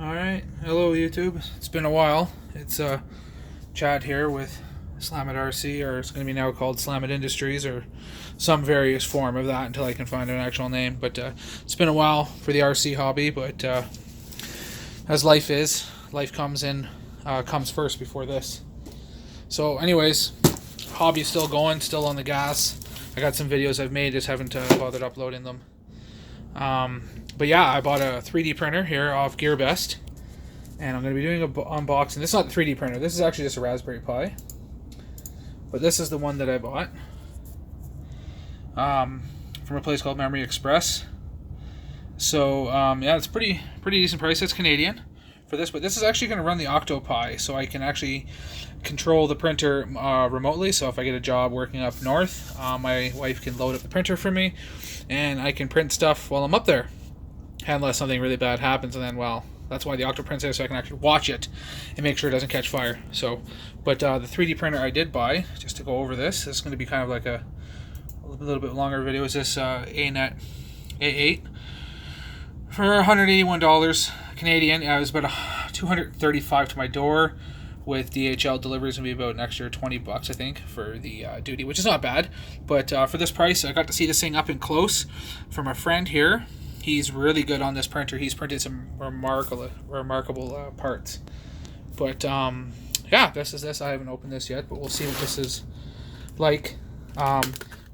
Alright, hello YouTube. It's been a while. It's Chad here with Slamit RC, or it's going to be now called Slamit Industries, or some various form of that until I can find an actual name. But it's been a while for the RC hobby, but as life is, life comes first before this. So anyways, hobby's still going, still on the gas. I got some videos I've made, just haven't bothered uploading them. But yeah, I bought a 3D printer here off gearbest, and I'm going to be doing an unboxing. This is not the 3D printer, this is actually just a Raspberry Pi, but this is the one that I bought from a place called Memory Express. So yeah, it's pretty decent price. It's Canadian for this, but this is actually going to run the Octopi, so I can actually control the printer remotely. So if I get a job working up north, my wife can load up the printer for me, and I can print stuff while I'm up there, unless something really bad happens, and then, well, that's why the octoprint's there, so I can actually watch it and make sure it doesn't catch fire. So, but the 3D printer I did buy, just to go over this is going to be kind of like a little bit longer video, is this Anet A8 for $181 Canadian. It was about $235 to my door. With DHL deliveries, going to be about an extra $20, I think, for the duty, which is not bad. But for this price, I got to see this thing up and close from a friend here. He's really good on this printer. He's printed some remarkable parts. But yeah, this is this. I haven't opened this yet, but we'll see what this is like.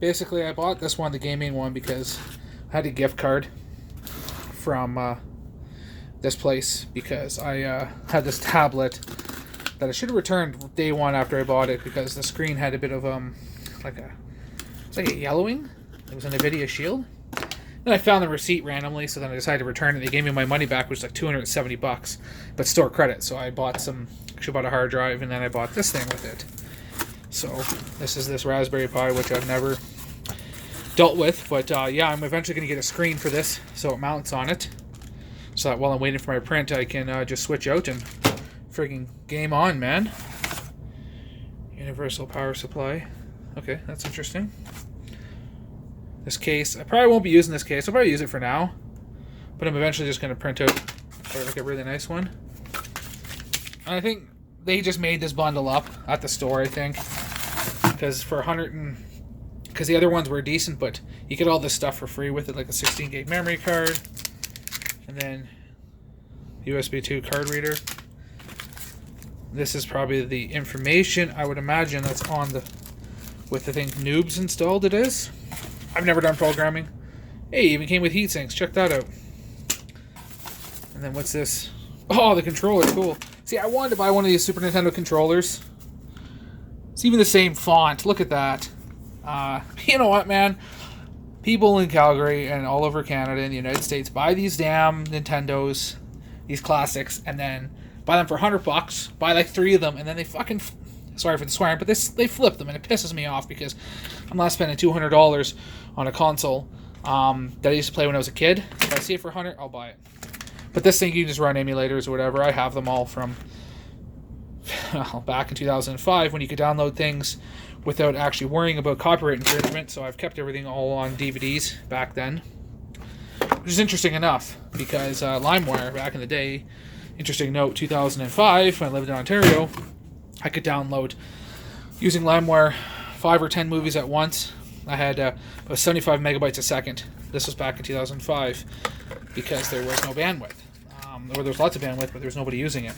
Basically, I bought this one, the gaming one, because I had a gift card from this place, because I had this tablet that I should have returned day one after I bought it, because the screen had a bit of it's like a yellowing. It was an NVIDIA Shield. Then I found the receipt randomly, so then I decided to return it. They gave me my money back, which was like $270, but store credit. So I bought a hard drive, and then I bought this thing with it. So this is this Raspberry Pi, which I've never dealt with, but yeah, I'm eventually going to get a screen for this, so it mounts on it, so that while I'm waiting for my print, I can just switch out and friggin' game on, man. Universal power supply. Okay, that's interesting. This case, I probably won't be using this case. I'll probably use it for now, but I'm eventually just going to print out like a really nice one. And I think they just made this bundle up at the store, I think, because for because the other ones were decent, but you get all this stuff for free with it, like a 16 gig memory card, and then USB 2 card reader. This is probably the information, I would imagine, that's on the, with the thing Noobs installed it is. I've never done programming. Hey, it even came with heat sinks. Check that out. And then what's this? Oh, the controller. Cool. See, I wanted to buy one of these Super Nintendo controllers. It's even the same font. Look at that. You know what, man? People in Calgary and all over Canada and the United States buy these damn Nintendos, these classics, and then buy them for $100, buy like 3 of them, and then they fucking, sorry for the swearing, but they flip them, and it pisses me off, because I'm not spending $200 on a console that I used to play when I was a kid. If I see it for $100, I'll buy it. But this thing, you can just run emulators or whatever. I have them all from back in 2005, when you could download things without actually worrying about copyright infringement, so I've kept everything all on DVDs back then, which is interesting enough, because LimeWire, back in the day, interesting note, 2005, when I lived in Ontario, I could download, using LimeWire, 5 or 10 movies at once. I had about 75 megabytes a second. This was back in 2005, because there was no bandwidth. Or there was lots of bandwidth, but there was nobody using it.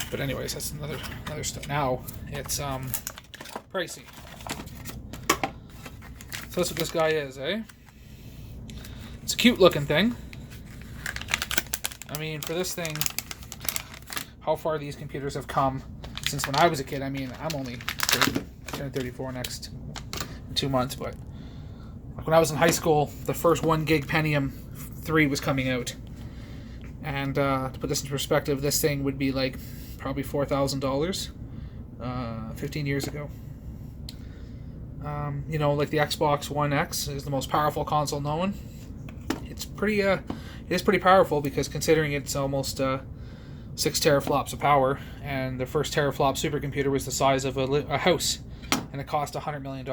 But anyways, that's another stuff. Now, it's pricey. So that's what this guy is, eh? It's a cute looking thing. I mean, for this thing, how far these computers have come since when I was a kid. I mean, I'm only 34 next in 2 months, but like when I was in high school, the first 1 gig Pentium 3 was coming out. And to put this in perspective, this thing would be like probably $4,000 15 years ago. You know, like the Xbox One X is the most powerful console known. It's pretty, it is pretty powerful, because considering it's almost 6 teraflops of power, and the first teraflop supercomputer was the size of a house, and it cost $100 million.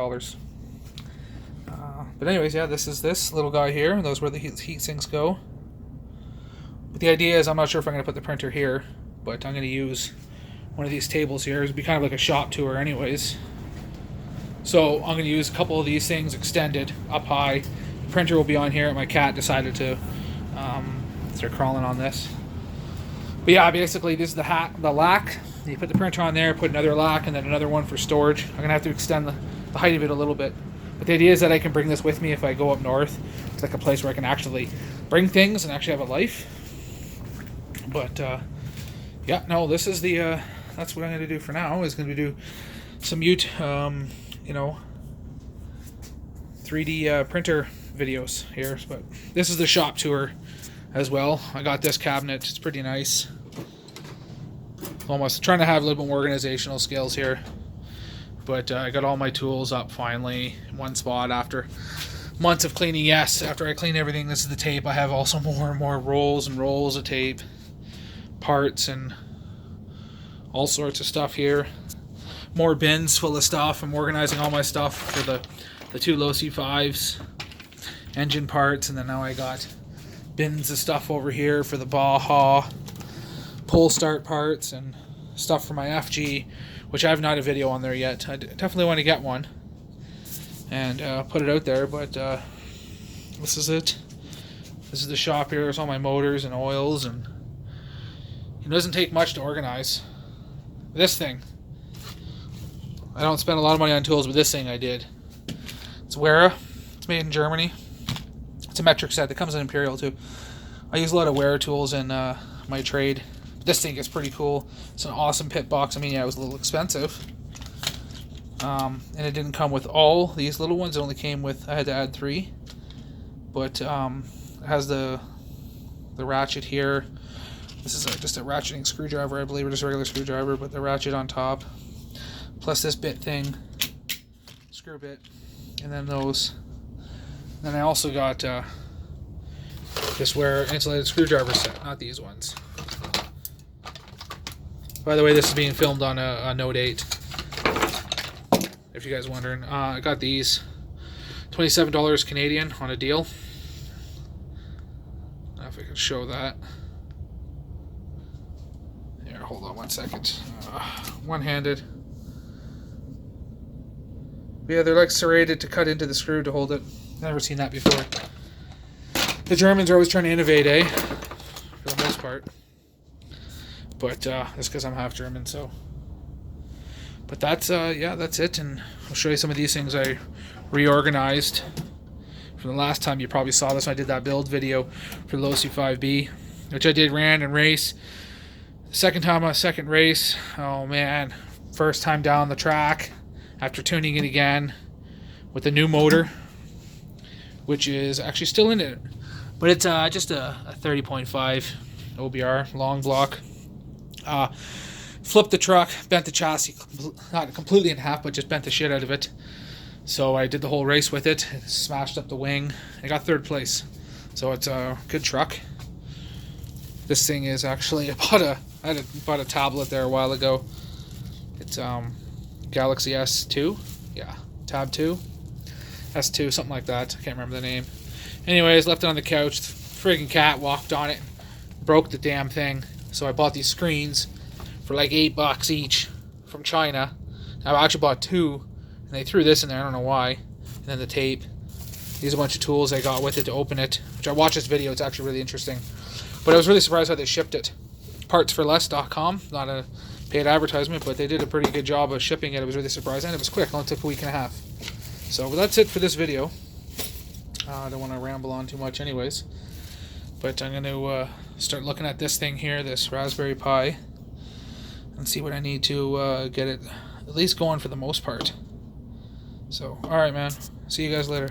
But anyways, yeah, this is this little guy here, and those where the heat sinks go. But the idea is, I'm not sure if I'm going to put the printer here, but I'm going to use one of these tables here. It'll be kind of like a shop tour anyways. So I'm going to use a couple of these things extended up high. The printer will be on here. My cat decided to start crawling on this. But yeah, basically this is the lack. You put the printer on there, put another lack, and then another one for storage. I'm going to have to extend the height of it a little bit. But the idea is that I can bring this with me if I go up north. It's like a place where I can actually bring things and actually have a life. But yeah, no, this is the that's what I'm going to do for now. Is going to do some 3D printer videos here. But this is the shop tour as well. I got this cabinet. It's pretty nice. Almost trying to have a little bit more organizational skills here. But I got all my tools up finally in one spot after months of cleaning. Yes, after I clean everything, this is the tape. I have also more and more rolls and rolls of tape, parts, and all sorts of stuff here. More bins full of stuff. I'm organizing all my stuff for the two low C5s, engine parts, and then now I got bins of stuff over here for the Baja pull start parts and stuff for my FG, which I have not a video on there yet. I definitely want to get one and put it out there, but this is it. This is the shop here. There's all my motors and oils, and it doesn't take much to organize. This thing, I don't spend a lot of money on tools, but this thing I did. It's Wera. It's made in Germany. It's a metric set that comes in Imperial too. I use a lot of Wera tools in my trade. This thing is pretty cool. It's an awesome pit box. I mean, yeah, it was a little expensive. And it didn't come with all these little ones. It only came with, I had to add 3. But it has the ratchet here. This is just a ratcheting screwdriver, I believe, or just a regular screwdriver, but the ratchet on top. Plus this bit thing, screw bit, and then those. And then I also got this Wera insulated screwdriver set, not these ones. By the way, this is being filmed on a Note 8, if you guys are wondering. I got these, $27 Canadian on a deal. I don't know if I can show that. Here, hold on one second. One-handed. Yeah, they're like serrated to cut into the screw to hold it. Never seen that before. The Germans are always trying to innovate, eh? For the most part. But that's because I'm half German, so. But that's yeah, that's it, and I'll show you some of these things I reorganized from the last time you probably saw this when I did that build video for the low C5B, which I did ran and race. The second time on a second race, oh man, first time down the track after tuning it again with the new motor, which is actually still in it, but it's just a 30.5 OBR long block. Flipped the truck, bent the chassis, not completely in half, but just bent the shit out of it. So I did the whole race with it, smashed up the wing. I got 3rd place, so it's a good truck. This thing is actually, I bought a tablet there a while ago. It's Galaxy S2, yeah, Tab 2, S2, something like that. I can't remember the name. Anyways, left it on the couch. The friggin' cat walked on it, broke the damn thing. So I bought these screens for like $8 each from China. I actually bought 2, and they threw this in there. I don't know why. And then the tape. These are a bunch of tools I got with it to open it. Which I watched this video. It's actually really interesting. But I was really surprised how they shipped it. Partsforless.com. Not a paid advertisement, but they did a pretty good job of shipping it. I was really surprised, and it was quick. It only took a week and a half. So well, that's it for this video. I don't want to ramble on too much, anyways. But I'm going to start looking at this thing here, this Raspberry Pi, and see what I need to get it at least going for the most part. So, alright man, see you guys later.